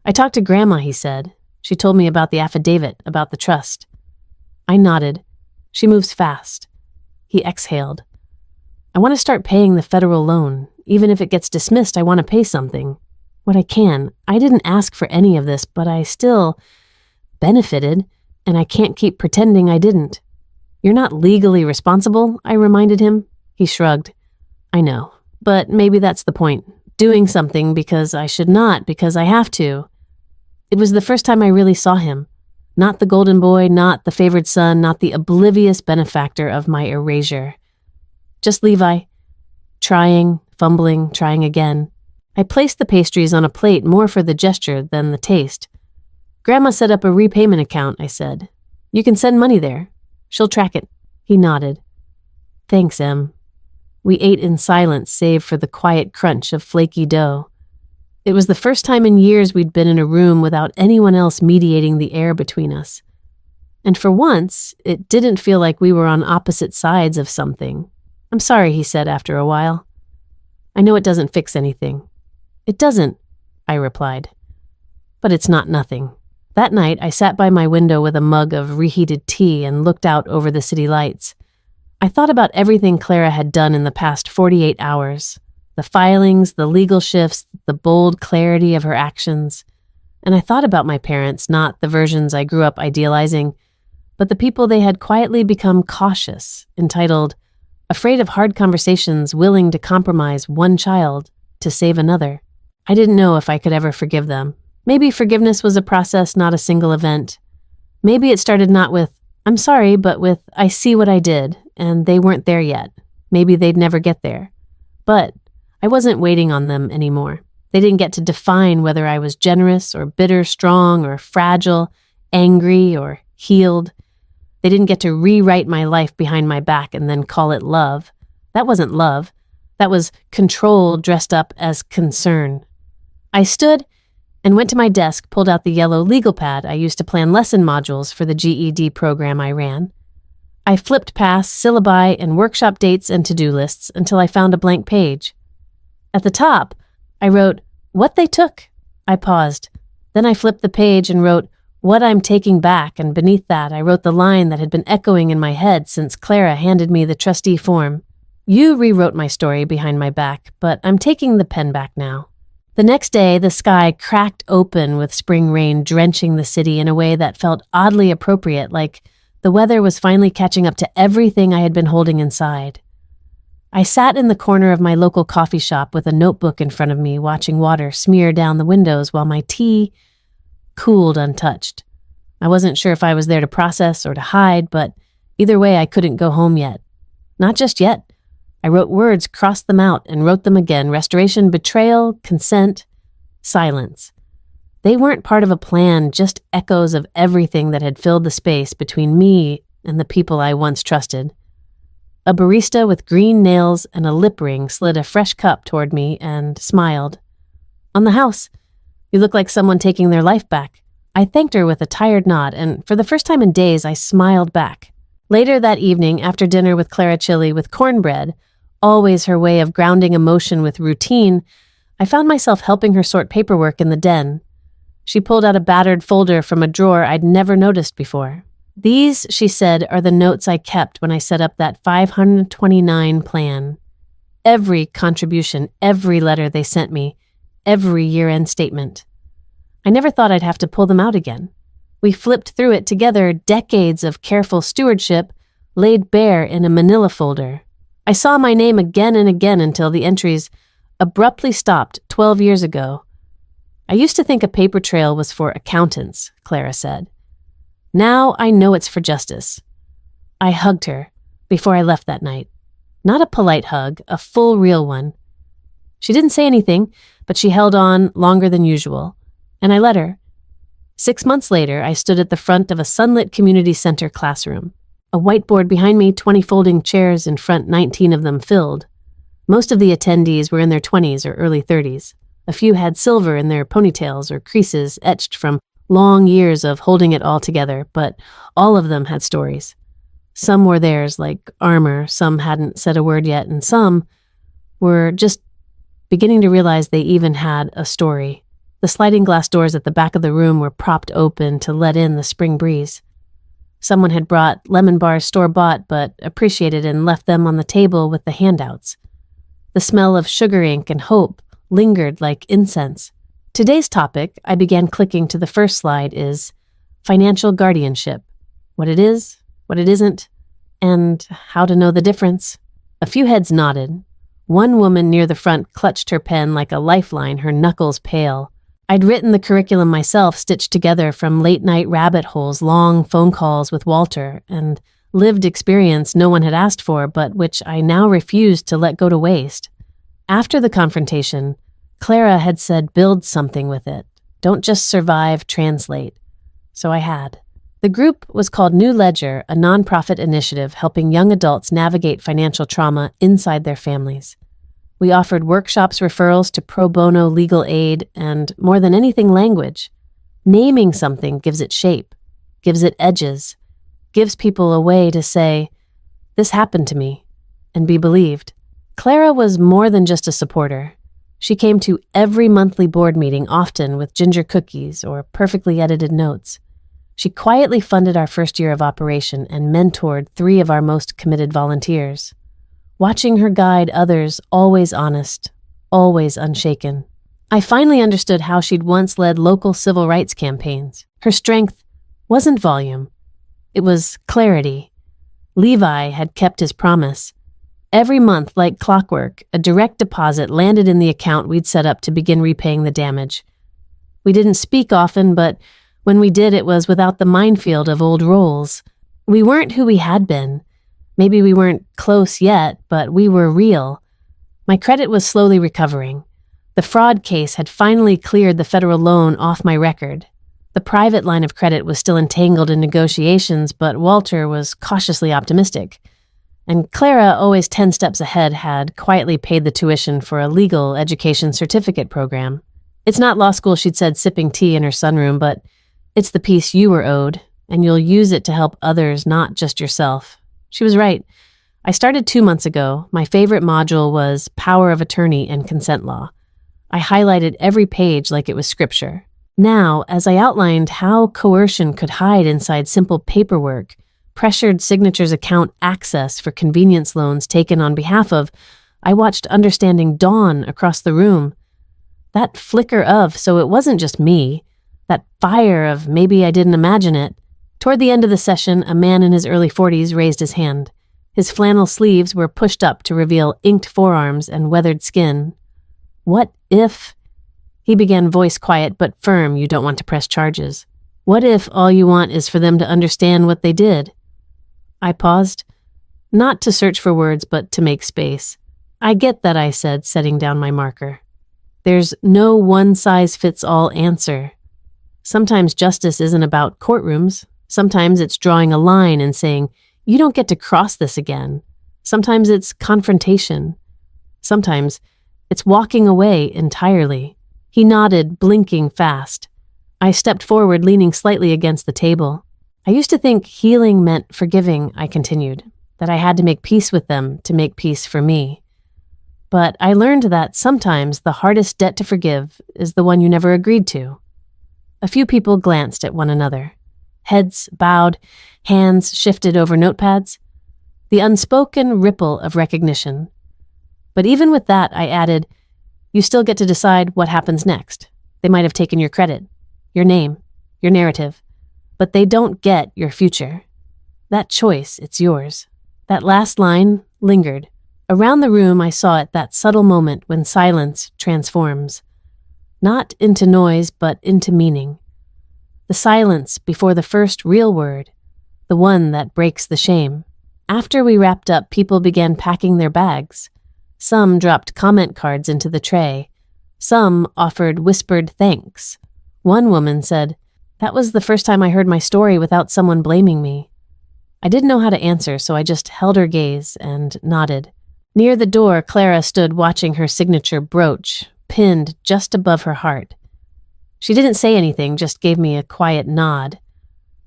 I talked to Grandma, he said. She told me about the affidavit, about the trust. I nodded. She moves fast. He exhaled. I want to start paying the federal loan. Even if it gets dismissed, I want to pay something. What I can. I didn't ask for any of this, but I still benefited. And I can't keep pretending I didn't. You're not legally responsible, I reminded him. He shrugged. I know, but maybe that's the point. Doing something because I should not, because I have to. It was the first time I really saw him. Not the golden boy, not the favored son, not the oblivious benefactor of my erasure. Just Levi. Trying, fumbling, trying again. I placed the pastries on a plate more for the gesture than the taste. Grandma set up a repayment account, I said. You can send money there. She'll track it. He nodded. Thanks, Em. We ate in silence, save for the quiet crunch of flaky dough. It was the first time in years we'd been in a room without anyone else mediating the air between us. And for once, it didn't feel like we were on opposite sides of something. I'm sorry, he said after a while. I know it doesn't fix anything. It doesn't, I replied. But it's not nothing. That night, I sat by my window with a mug of reheated tea and looked out over the city lights. I thought about everything Clara had done in the past 48 hours. The filings, the legal shifts, the bold clarity of her actions. And I thought about my parents, not the versions I grew up idealizing, but the people they had quietly become cautious, entitled, afraid of hard conversations, willing to compromise one child to save another. I didn't know if I could ever forgive them. Maybe forgiveness was a process, not a single event. Maybe it started not with, I'm sorry, but with, I see what I did, and they weren't there yet. Maybe they'd never get there. But I wasn't waiting on them anymore. They didn't get to define whether I was generous or bitter, strong or fragile, angry or healed. They didn't get to rewrite my life behind my back and then call it love. That wasn't love. That was control dressed up as concern. I stood and went to my desk, pulled out the yellow legal pad I used to plan lesson modules for the GED program I ran. I flipped past syllabi and workshop dates and to-do lists until I found a blank page. At the top, I wrote, what they took. I paused. Then I flipped the page and wrote, What I'm taking back, and beneath that I wrote the line that had been echoing in my head since Clara handed me the trustee form. You rewrote my story behind my back, but I'm taking the pen back now. The next day, the sky cracked open with spring rain drenching the city in a way that felt oddly appropriate, like the weather was finally catching up to everything I had been holding inside. I sat in the corner of my local coffee shop with a notebook in front of me, watching water smear down the windows while my tea cooled untouched. I wasn't sure if I was there to process or to hide, but either way I couldn't go home yet. Not just yet. I wrote words, crossed them out, and wrote them again. Restoration, betrayal, consent, silence. They weren't part of a plan, just echoes of everything that had filled the space between me and the people I once trusted. A barista with green nails and a lip ring slid a fresh cup toward me and smiled. On the house. You look like someone taking their life back. I thanked her with a tired nod, and for the first time in days, I smiled back. Later that evening, after dinner with Clara Chili with cornbread, always her way of grounding emotion with routine, I found myself helping her sort paperwork in the den. She pulled out a battered folder from a drawer I'd never noticed before. These, she said, are the notes I kept when I set up that 529 plan. Every contribution, every letter they sent me, every year-end statement. I never thought I'd have to pull them out again. We flipped through it together, decades of careful stewardship laid bare in a manila folder. I saw my name again and again until the entries abruptly stopped 12 years ago. I used to think a paper trail was for accountants, Clara said. Now I know it's for justice. I hugged her before I left that night. Not a polite hug, a full real one. She didn't say anything, but she held on longer than usual, and I let her. 6 months later, I stood at the front of a sunlit community center classroom. A whiteboard behind me, 20 folding chairs in front, 19 of them filled. Most of the attendees were in their 20s or early 30s. A few had silver in their ponytails or creases etched from long years of holding it all together, but all of them had stories. Some were theirs, like armor, some hadn't said a word yet, and some were just beginning to realize they even had a story. The sliding glass doors at the back of the room were propped open to let in the spring breeze. Someone had brought lemon bars store-bought but appreciated and left them on the table with the handouts. The smell of sugar ink and hope lingered like incense. Today's topic, I began clicking to the first slide, is financial guardianship. What it is, what it isn't, and how to know the difference. A few heads nodded. One woman near the front clutched her pen like a lifeline, her knuckles pale. I'd written the curriculum myself, stitched together from late-night rabbit holes, long phone calls with Walter, and lived experience no one had asked for, but which I now refused to let go to waste. After the confrontation, Clara had said build something with it. Don't just survive, translate. So I had. The group was called New Ledger, a nonprofit initiative helping young adults navigate financial trauma inside their families. We offered workshops, referrals to pro bono legal aid, and more than anything, language. Naming something gives it shape, gives it edges, gives people a way to say, this happened to me, and be believed. Clara was more than just a supporter. She came to every monthly board meeting, often with ginger cookies or perfectly edited notes. She quietly funded our first year of operation and mentored 3 of our most committed volunteers. Watching her guide others, always honest, always unshaken. I finally understood how she'd once led local civil rights campaigns. Her strength wasn't volume. It was clarity. Levi had kept his promise. Every month, like clockwork, a direct deposit landed in the account we'd set up to begin repaying the damage. We didn't speak often, but when we did, it was without the minefield of old roles. We weren't who we had been. Maybe we weren't close yet, but we were real. My credit was slowly recovering. The fraud case had finally cleared the federal loan off my record. The private line of credit was still entangled in negotiations, but Walter was cautiously optimistic. And Clara, always 10 steps ahead, had quietly paid the tuition for a legal education certificate program. It's not law school, she'd said, sipping tea in her sunroom, but it's the piece you were owed, and you'll use it to help others, not just yourself. She was right. I started 2 months ago. My favorite module was power of attorney and consent law. I highlighted every page like it was scripture. Now, as I outlined how coercion could hide inside simple paperwork, pressured signatures account access for convenience loans taken on behalf of, I watched understanding dawn across the room. That flicker of, so it wasn't just me, that fire of maybe I didn't imagine it. Toward the end of the session, a man in his early 40s raised his hand. His flannel sleeves were pushed up to reveal inked forearms and weathered skin. What if... He began, voice quiet but firm. You don't want to press charges. What if all you want is for them to understand what they did? I paused, not to search for words, but to make space. I get that, I said, setting down my marker. There's no one-size-fits-all answer. Sometimes justice isn't about courtrooms. Sometimes it's drawing a line and saying, you don't get to cross this again. Sometimes it's confrontation. Sometimes it's walking away entirely. He nodded, blinking fast. I stepped forward, leaning slightly against the table. I used to think healing meant forgiving, I continued, that I had to make peace with them to make peace for me. But I learned that sometimes the hardest debt to forgive is the one you never agreed to. A few people glanced at one another. Heads bowed, hands shifted over notepads. The unspoken ripple of recognition. But even with that, I added, you still get to decide what happens next. They might have taken your credit, your name, your narrative, but they don't get your future. That choice, it's yours. That last line lingered. Around the room, I saw it, that subtle moment when silence transforms. Not into noise, but into meaning. The silence before the first real word, the one that breaks the shame. After we wrapped up, people began packing their bags. Some dropped comment cards into the tray. Some offered whispered thanks. One woman said, that was the first time I heard my story without someone blaming me. I didn't know how to answer, so I just held her gaze and nodded. Near the door, Clara stood watching her signature brooch, pinned just above her heart. She didn't say anything, just gave me a quiet nod.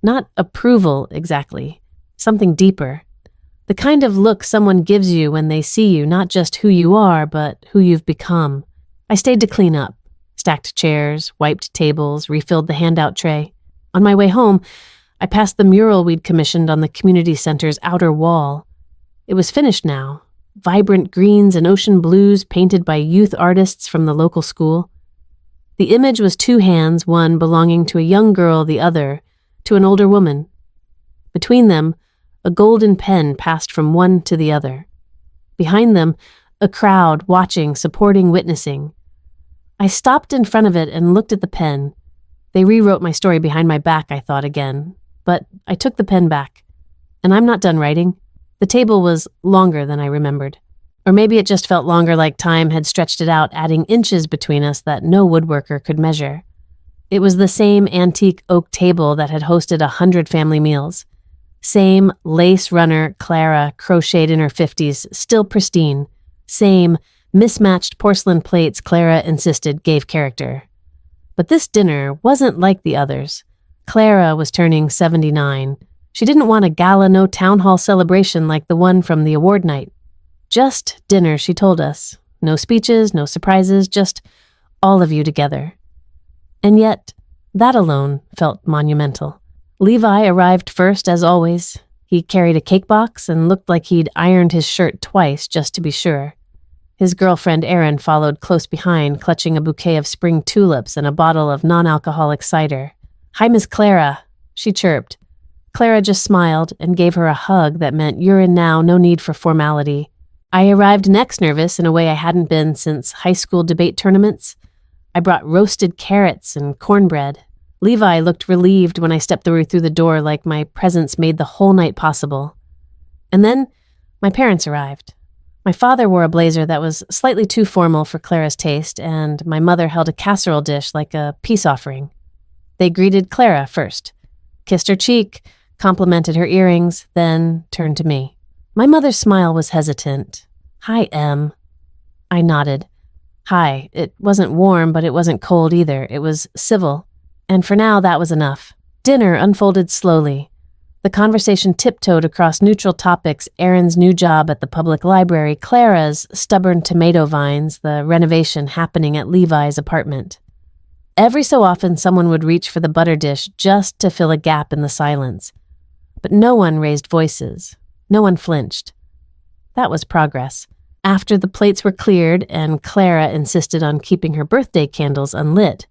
Not approval, exactly. Something deeper. The kind of look someone gives you when they see you, not just who you are, but who you've become. I stayed to clean up, stacked chairs, wiped tables, refilled the handout tray. On my way home, I passed the mural we'd commissioned on the community center's outer wall. It was finished now, vibrant greens and ocean blues painted by youth artists from the local school. The image was two hands, one belonging to a young girl, the other to an older woman. Between them, a golden pen passed from one to the other. Behind them, a crowd watching, supporting, witnessing. I stopped in front of it and looked at the pen. They rewrote my story behind my back, I thought again. But I took the pen back. And I'm not done writing. The table was longer than I remembered. Or maybe it just felt longer, like time had stretched it out, adding inches between us that no woodworker could measure. It was the same antique oak table that had hosted 100 family meals. Same lace runner Clara, crocheted in her 50s, still pristine. Same mismatched porcelain plates Clara insisted gave character. But this dinner wasn't like the others. Clara was turning 79. She didn't want a gala, no town hall celebration like the one from the award night. Just dinner, she told us. No speeches, no surprises, just all of you together. And yet, that alone felt monumental. Levi arrived first, as always. He carried a cake box and looked like he'd ironed his shirt twice just to be sure. His girlfriend Erin followed close behind, clutching a bouquet of spring tulips and a bottle of non-alcoholic cider. "Hi, Miss Clara," she chirped. Clara just smiled and gave her a hug that meant you're in now, no need for formality. I arrived next, nervous in a way I hadn't been since high school debate tournaments. I brought roasted carrots and cornbread. Levi looked relieved when I stepped through the door, like my presence made the whole night possible. And then my parents arrived. My father wore a blazer that was slightly too formal for Clara's taste, and my mother held a casserole dish like a peace offering. They greeted Clara first, kissed her cheek, complimented her earrings, then turned to me. My mother's smile was hesitant. "Hi, Em." I nodded. Hi. It wasn't warm, but it wasn't cold either. It was civil. And for now, that was enough. Dinner unfolded slowly. The conversation tiptoed across neutral topics: Erin's new job at the public library, Clara's stubborn tomato vines, the renovation happening at Levi's apartment. Every so often, someone would reach for the butter dish just to fill a gap in the silence. But no one raised voices. No one flinched. That was progress. After the plates were cleared and Clara insisted on keeping her birthday candles unlit.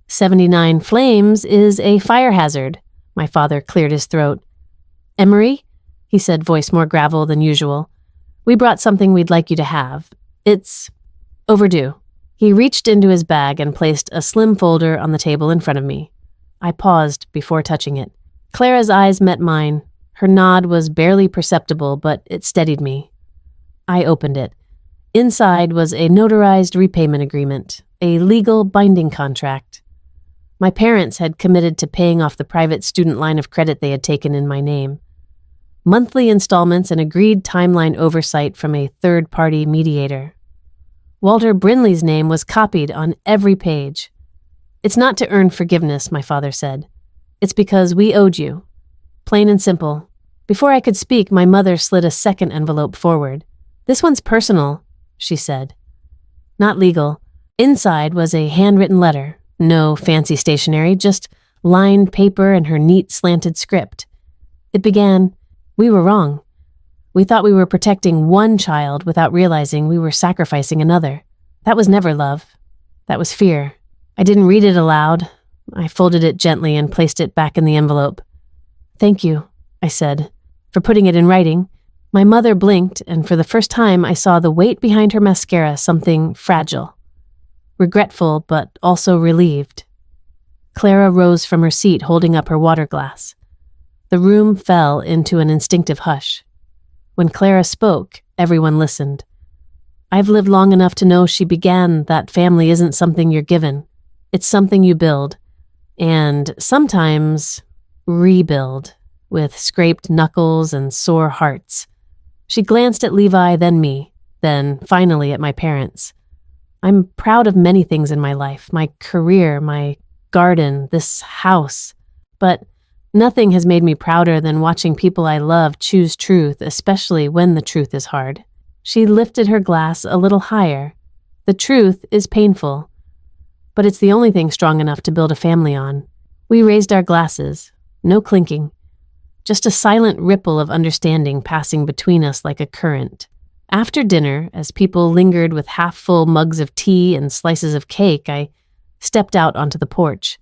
79 flames is a fire hazard. My father cleared his throat. Emery, he said, voice more gravel than usual. We brought something we'd like you to have. It's overdue. He reached into his bag and placed a slim folder on the table in front of me. I paused before touching it. Clara's eyes met mine. Her nod was barely perceptible, but it steadied me. I opened it. Inside was a notarized repayment agreement, a legal binding contract. My parents had committed to paying off the private student line of credit they had taken in my name. Monthly installments and agreed timeline oversight from a third-party mediator. Walter Brinley's name was copied on every page. It's not to earn forgiveness, my father said. It's because we owed you. Plain and simple. Before I could speak, my mother slid a second envelope forward. This one's personal, she said. Not legal. Inside was a handwritten letter. No fancy stationery, just lined paper and her neat slanted script. It began, "We were wrong. We thought we were protecting one child without realizing we were sacrificing another. That was never love. That was fear." I didn't read it aloud. I folded it gently and placed it back in the envelope. "Thank you," I said, "for putting it in writing." My mother blinked, and for the first time I saw the weight behind her mascara, something fragile. Regretful, but also relieved. Clara rose from her seat, holding up her water glass. The room fell into an instinctive hush. When Clara spoke, everyone listened. I've lived long enough to know she began that family isn't something you're given. It's something you build. And sometimes rebuild, with scraped knuckles and sore hearts. She glanced at Levi, then me, then finally at my parents. I'm proud of many things in my life, my career, my garden, this house. But nothing has made me prouder than watching people I love choose truth, especially when the truth is hard. She lifted her glass a little higher. The truth is painful, but it's the only thing strong enough to build a family on. We raised our glasses, no clinking, just a silent ripple of understanding passing between us like a current. After dinner, as people lingered with half-full mugs of tea and slices of cake, I stepped out onto the porch.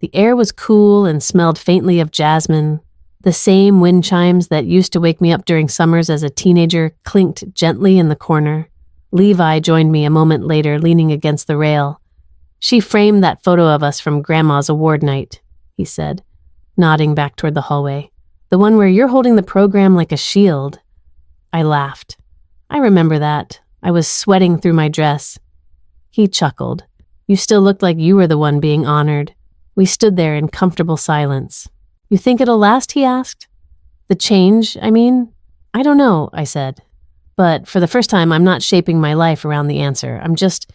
The air was cool and smelled faintly of jasmine. The same wind chimes that used to wake me up during summers as a teenager clinked gently in the corner. Levi joined me a moment later, leaning against the rail. "She framed that photo of us from Grandma's award night," he said, nodding back toward the hallway. "The one where you're holding the program like a shield." I laughed. "I remember that. I was sweating through my dress." He chuckled. "You still looked like you were the one being honored." We stood there in comfortable silence. "You think it'll last?" he asked. "The change, I mean?" "I don't know," I said. But for the first time, I'm not shaping my life around the answer. I'm just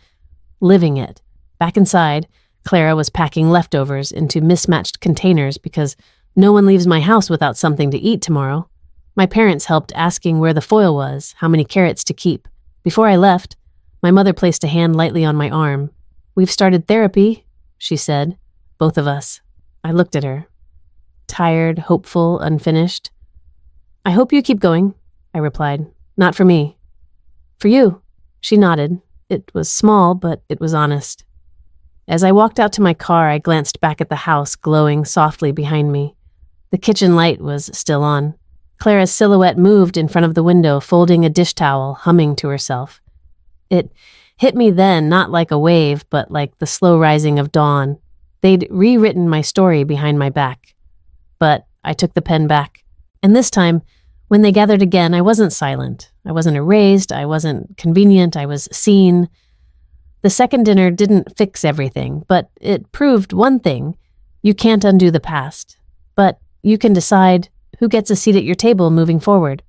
living it. Back inside, Clara was packing leftovers into mismatched containers because no one leaves my house without something to eat tomorrow. My parents helped, asking where the foil was, how many carrots to keep. Before I left, my mother placed a hand lightly on my arm. "We've started therapy," she said, "both of us." I looked at her. Tired, hopeful, unfinished. "I hope you keep going," I replied. "Not for me." "For you." She nodded. It was small, but it was honest. As I walked out to my car, I glanced back at the house glowing softly behind me. The kitchen light was still on. Clara's silhouette moved in front of the window, folding a dish towel, humming to herself. It hit me then, not like a wave, but like the slow rising of dawn. They'd rewritten my story behind my back. But I took the pen back. And this time, when they gathered again, I wasn't silent. I wasn't erased. I wasn't convenient. I was seen. The second dinner didn't fix everything, but it proved one thing. You can't undo the past. But you can decide who gets a seat at your table moving forward.